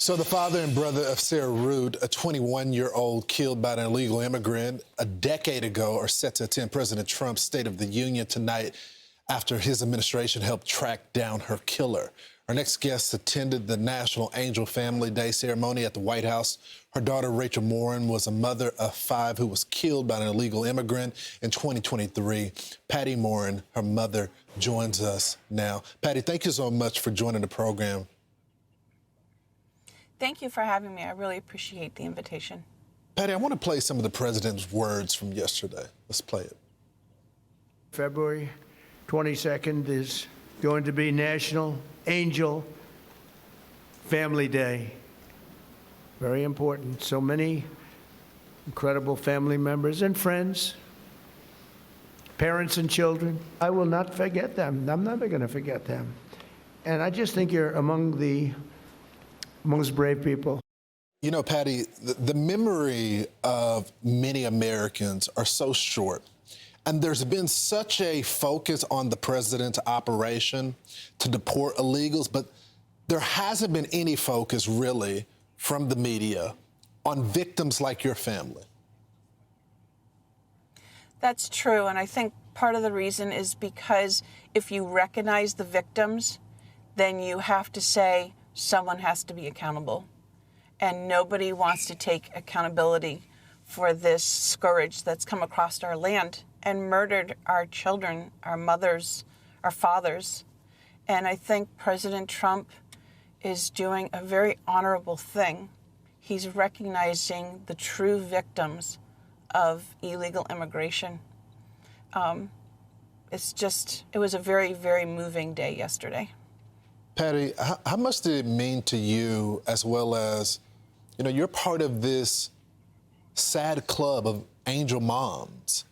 So the father and brother of Sarah Rude, a 21-year-old killed by an illegal immigrant a decade ago, are set to attend President Trump's State of the Union tonight after his administration helped track down her killer. Our next guest attended the National Angel Family Day ceremony at the White House. Her daughter, Rachel Morin, was a mother of 5 who was killed by an illegal immigrant in 2023. Patty Morin, her mother, joins us now. Patty, thank you so much for joining the program. Thank you for having me. I really appreciate the invitation. Patty, I want to play some of the president's words from yesterday. Let's play it. February 22nd is going to be National Angel Family Day. Very important. So many incredible family members and friends, parents and children. I will not forget them. I'm never going to forget them. And I just think you're among the most brave people. You know, Patty, the memory of many Americans are so short. And there's been such a focus on the president's operation to deport illegals, but there hasn't been any focus really from the media on victims like your family. That's true. And I think part of the reason is because if you recognize the victims, then you have to say someone has to be accountable. And nobody wants to take accountability for this scourge that's come across our land and murdered our children, our mothers, our fathers. And I think President Trump is doing a very honorable thing. He's recognizing the true victims of illegal immigration. It was a very, very moving day yesterday. Patty, how much did it mean to you, as well as, you know, you're part of this sad club of angel moms,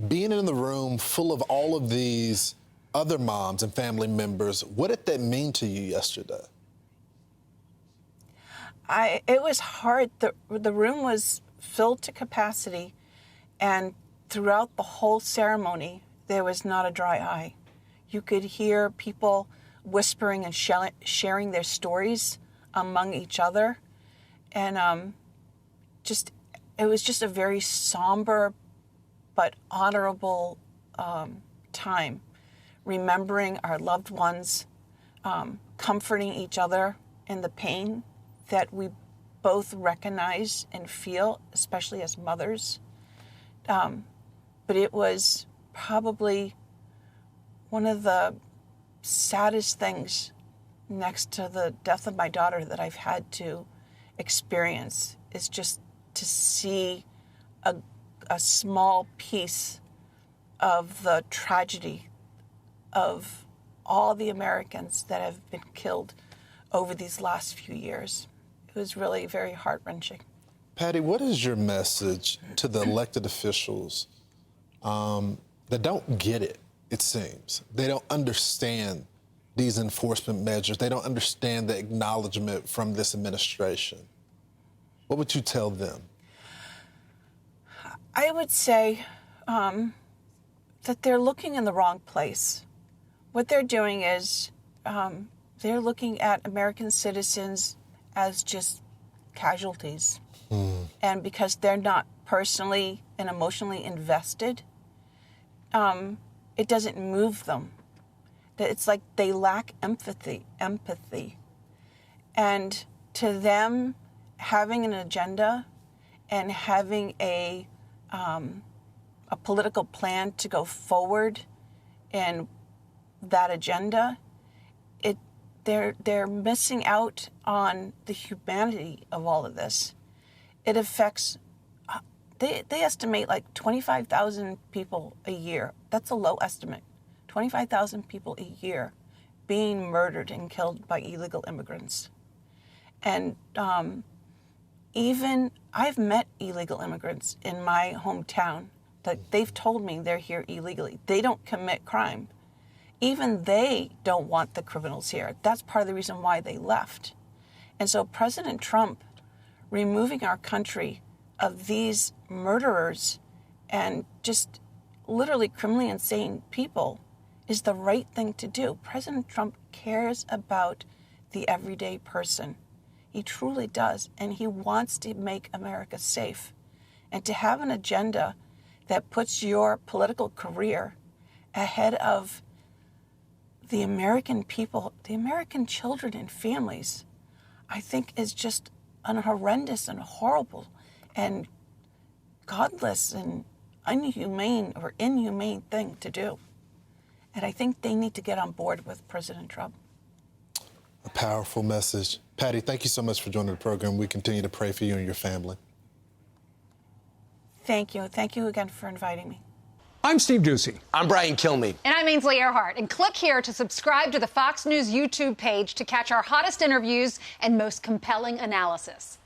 being in the room full of all of these other moms and family members? What did that mean to you yesterday? It was hard. The room was filled to capacity, and throughout the whole ceremony, there was not a dry eye. You could hear people whispering and sharing their stories among each other. And it was just a very somber but honorable time, remembering our loved ones, comforting each other in the pain that we both recognize and feel, especially as mothers. But it was probably one of the saddest things next to the death of my daughter that I've had to experience, is just to see a small piece of the tragedy of all the Americans that have been killed over these last few years. It was really very heart-wrenching. Patty, what is your message to the elected officials that don't get it, it seems? They don't understand these enforcement measures. They don't understand the acknowledgement from this administration. What would you tell them? I would say that they're looking in the wrong place. What they're doing is they're looking at American citizens as just casualties. And because they're not personally and emotionally invested, it doesn't move them. It's like they lack empathy. And to them, having an agenda and having a political plan to go forward in that agenda, they're missing out on the humanity of all of this. It affects, they estimate like 25,000 people a year. That's a low estimate. 25,000 people a year being murdered and killed by illegal immigrants. And even I've met illegal immigrants in my hometown that they've told me they're here illegally. They don't commit crime. Even they don't want the criminals here. That's part of the reason why they left. And so President Trump removing our country of these murderers and just literally criminally insane people is the right thing to do. President Trump cares about the everyday person. He truly does. And he wants to make America safe. And to have an agenda that puts your political career ahead of the American people, the American children and families, I think is just an horrendous and horrible and godless and inhumane thing to do. And I think they need to get on board with President Trump. A powerful message. Patty, thank you so much for joining the program. We continue to pray for you and your family. Thank you. Thank you again for inviting me. I'm Steve Doocy. I'm Brian Kilmeade. And I'm Ainsley Earhart. And click here to subscribe to the Fox News YouTube page to catch our hottest interviews and most compelling analysis.